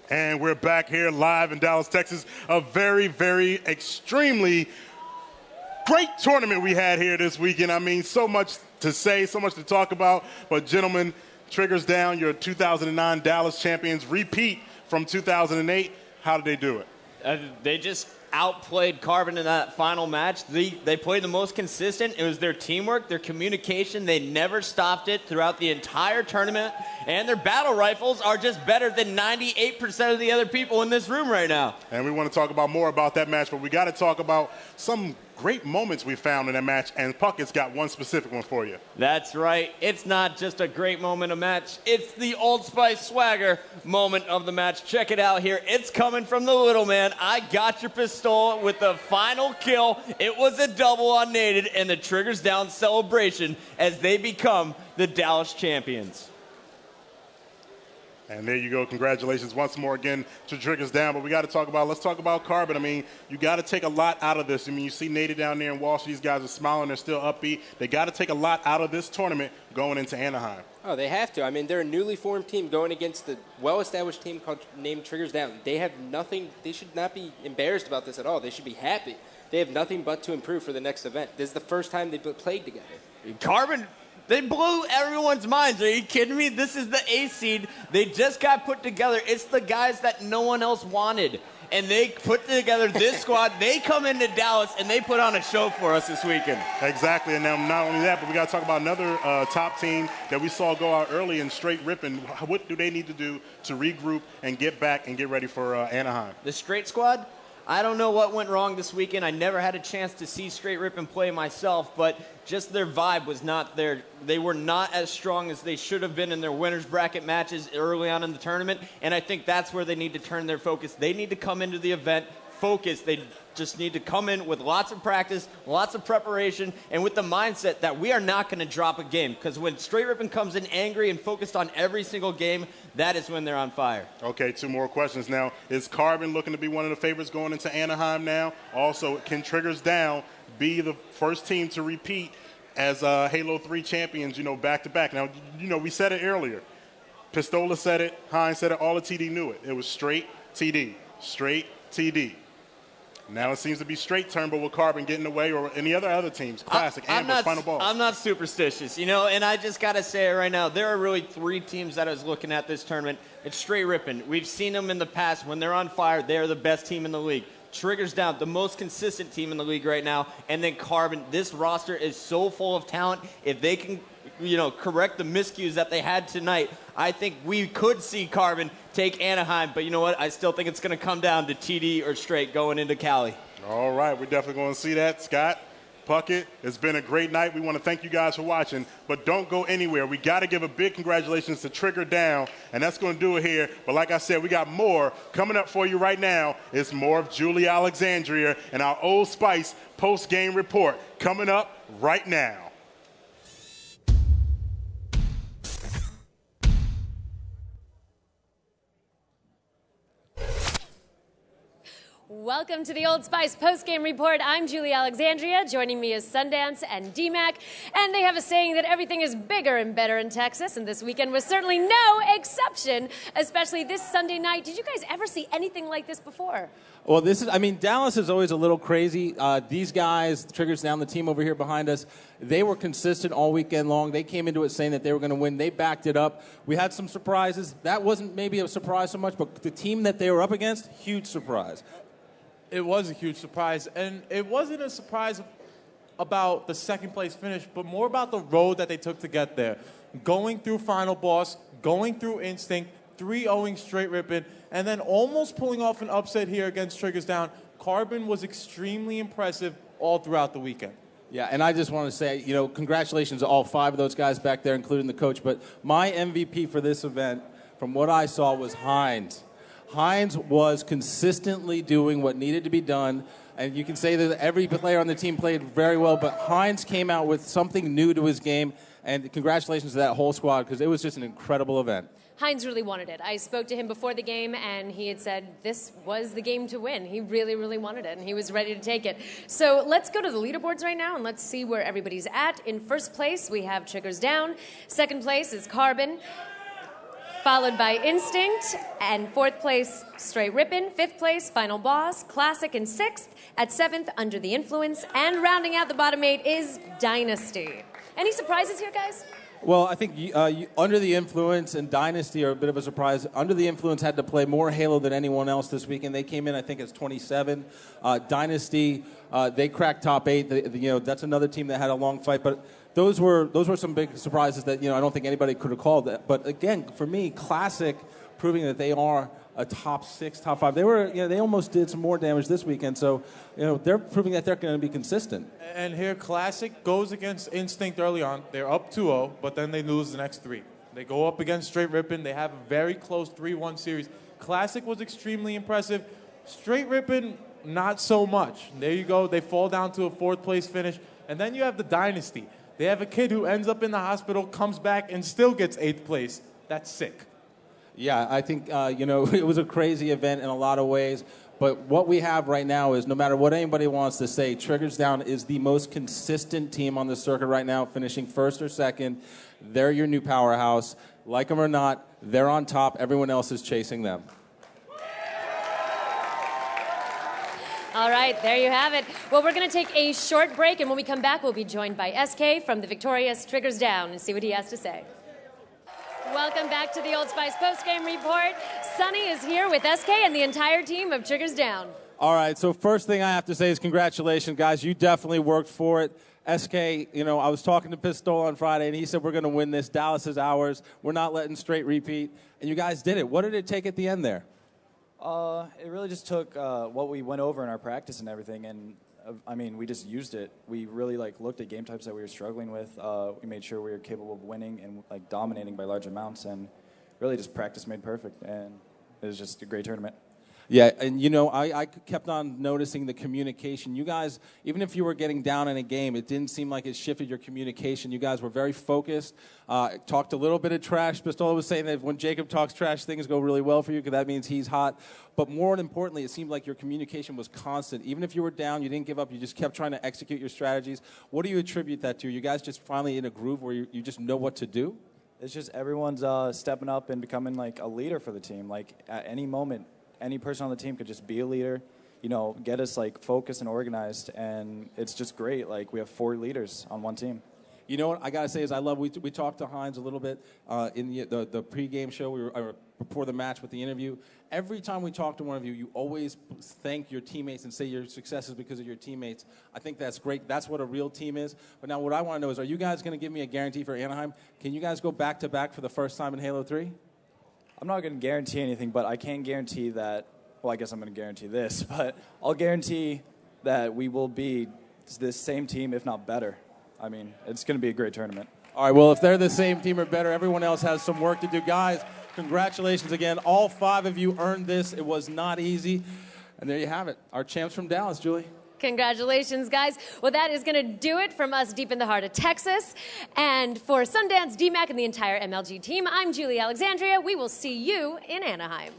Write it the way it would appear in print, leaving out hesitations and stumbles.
And we're back here live in Dallas, Texas. A very, very extremely great tournament we had here this weekend. I mean, so much to say, so much to talk about. But gentlemen, Triggers Down, your 2009 Dallas champions, repeat from 2008. How did they do it? They just outplayed Carbon in that final match. They played the most consistent. It was their teamwork, their communication. They never stopped it throughout the entire tournament. And their battle rifles are just better than 98% of the other people in this room right now. And we want to talk about more about that match, but we got to talk about some great moments we found in that match, and Puckett's got one specific one for you. That's right. It's not just a great moment of match. It's the Old Spice swagger moment of the match. Check it out here. It's coming from the little man. I got your Pistola with the final kill. It was a double on Naded, and the Triggers Down celebration as they become the Dallas champions. And there you go. Congratulations once more again to Triggers Down. But we got to talk about, let's talk about Carbon. I mean, you got to take a lot out of this. I mean, you see Naded down there and Walshy. These guys are smiling. They're still upbeat. They got to take a lot out of this tournament going into Anaheim. Oh, they have to. I mean, they're a newly formed team going against the well-established team named Triggers Down. They have nothing. They should not be embarrassed about this at all. They should be happy. They have nothing but to improve for the next event. This is the first time they've played together. Carbon, they blew everyone's minds. Are you kidding me? This is the A seed. They just got put together. It's the guys that no one else wanted. And they put together this squad. They come into Dallas, and they put on a show for us this weekend. Exactly. And now not only that, but we got to talk about another top team that we saw go out early in straight Rippin. What do they need to do to regroup and get back and get ready for Anaheim? The straight squad? I don't know what went wrong this weekend. I never had a chance to see Straight Rippin play myself, but just their vibe was not there. They were not as strong as they should have been in their winners bracket matches early on in the tournament, and I think that's where they need to turn their focus. They need to come into the event focused. They just need to come in with lots of practice, lots of preparation, and with the mindset that we are not going to drop a game, because when Straight Rippin comes in angry and focused on every single game, that is when they're on fire. Okay, two more questions now. Is Carbon looking to be one of the favorites going into Anaheim now? Also, can Triggers Down be the first team to repeat as Halo 3 champions, you know, back-to-back? Now, you know, we said it earlier. Pistola said it, Hines said it, all of TD knew it. It was straight TD, straight TD. Now it seems to be straight turn, but will Carbon get in the way, or any other teams? Classic, Ambush, Final Boss. I'm not superstitious, you know, and I just got to say it right now. There are really three teams that I was looking at this tournament. It's Straight Rippin. We've seen them in the past. When they're on fire, they're the best team in the league. Triggers Down, the most consistent team in the league right now. And then Carbon, this roster is so full of talent. If they can, you know, correct the miscues that they had tonight, I think we could see Carbon take Anaheim. But you know what? I still think it's going to come down to TD or Straight going into Cali. All right. We're definitely going to see that. Scott, Puckett, it's been a great night. We want to thank you guys for watching. But don't go anywhere. We got to give a big congratulations to Trigger Down. And that's going to do it here. But like I said, we got more coming up for you right now. It's more of Julie Alexandria and our Old Spice post-game report coming up right now. Welcome to the Old Spice post-game report. I'm Julie Alexandria. Joining me is Sundance and DMAC. And they have a saying that everything is bigger and better in Texas. And this weekend was certainly no exception, especially this Sunday night. Did you guys ever see anything like this before? Well, Dallas is always a little crazy. These guys, Triggers Down, the team over here behind us, they were consistent all weekend long. They came into it saying that they were going to win. They backed it up. We had some surprises. That wasn't maybe a surprise so much, but the team that they were up against, huge surprise. It was a huge surprise, and it wasn't a surprise about the second place finish, but more about the road that they took to get there. Going through Final Boss, going through Instinct, 3-0ing Straight Rippin, and then almost pulling off an upset here against Triggers Down. Carbon was extremely impressive all throughout the weekend. Yeah, and I just want to say, you know, congratulations to all 5 of those guys back there, including the coach. But my MVP for this event, from what I saw, was Hines. Hines was consistently doing what needed to be done, and you can say that every player on the team played very well, but Hines came out with something new to his game, and congratulations to that whole squad, because it was just an incredible event. Hines really wanted it. I spoke to him before the game, and he had said this was the game to win. He really, really wanted it, and he was ready to take it. So let's go to the leaderboards right now, and let's see where everybody's at. In first place, we have Triggers Down. Second place is Carbon. followed by Instinct, and 4th place, Straight Rippin', 5th place, Final Boss, Classic in 6th, at 7th, Under the Influence, and rounding out the bottom 8 is Dynasty. Any surprises here, guys? Well, I think Under the Influence and Dynasty are a bit of a surprise. Under the Influence had to play more Halo than anyone else this weekend. They came in, I think, as 27. Dynasty, they cracked top 8. That's another team that had a long fight. But those were some big surprises that I don't think anybody could have called that. But again, for me, Classic proving that they are a top 6, top 5. They almost did some more damage this weekend. So they're proving that they're going to be consistent. And here, Classic goes against Instinct early on. They're up 2-0, but then they lose the next 3. They go up against Straight Rippin'. They have a very close 3-1 series. Classic was extremely impressive. Straight Rippin', not so much. There you go. They fall down to a 4th place finish. And then you have the Dynasty. They have a kid who ends up in the hospital, comes back, and still gets 8th place. That's sick. Yeah, I think, it was a crazy event in a lot of ways. But what we have right now is, no matter what anybody wants to say, Triggers Down is the most consistent team on the circuit right now, finishing 1st or 2nd. They're your new powerhouse. Like them or not, they're on top. Everyone else is chasing them. All right, there you have it. Well, we're going to take a short break, and when we come back, we'll be joined by SK from the victorious Triggers Down and see what he has to say. Welcome back to the Old Spice postgame report. Sonny is here with SK and the entire team of Triggers Down. All right, so first thing I have to say is congratulations, guys. You definitely worked for it. SK, I was talking to Pistola on Friday, and he said we're going to win this. Dallas is ours. We're not letting Straight repeat. And you guys did it. What did it take at the end there? It really just took what we went over in our practice and everything, and we just used it. We really looked at game types that we were struggling with. We made sure we were capable of winning and dominating by large amounts, and really just practice made perfect. And it was just a great tournament. Yeah, and I kept on noticing the communication. You guys, even if you were getting down in a game, it didn't seem like it shifted your communication. You guys were very focused, talked a little bit of trash. Pistola was saying that when Jacob talks trash, things go really well for you because that means he's hot. But more importantly, it seemed like your communication was constant. Even if you were down, you didn't give up. You just kept trying to execute your strategies. What do you attribute that to? You guys just finally in a groove where you just know what to do? It's just everyone's stepping up and becoming a leader for the team. At any moment, any person on the team could just be a leader, get us focused and organized, and it's just great. We have 4 leaders on one team. You know what I gotta say is we talked to Hines a little bit in the pregame show. Before the match with the interview. Every time we talk to one of you, you always thank your teammates and say your success is because of your teammates. I think that's great. That's what a real team is. But now what I want to know is, are you guys going to give me a guarantee for Anaheim? Can you guys go back-to-back for the first time in Halo 3? I'm not going to guarantee anything, but I can guarantee that, well, I guess I'm going to guarantee this, but I'll guarantee that we will be this same team, if not better. It's going to be a great tournament. All right, well, if they're the same team or better, everyone else has some work to do. Guys, congratulations again. All 5 of you earned this. It was not easy. And there you have it. Our champs from Dallas, Julie. Congratulations, guys. Well, that is going to do it from us deep in the heart of Texas. And for Sundance, DMAC, and the entire MLG team, I'm Julie Alexandria. We will see you in Anaheim.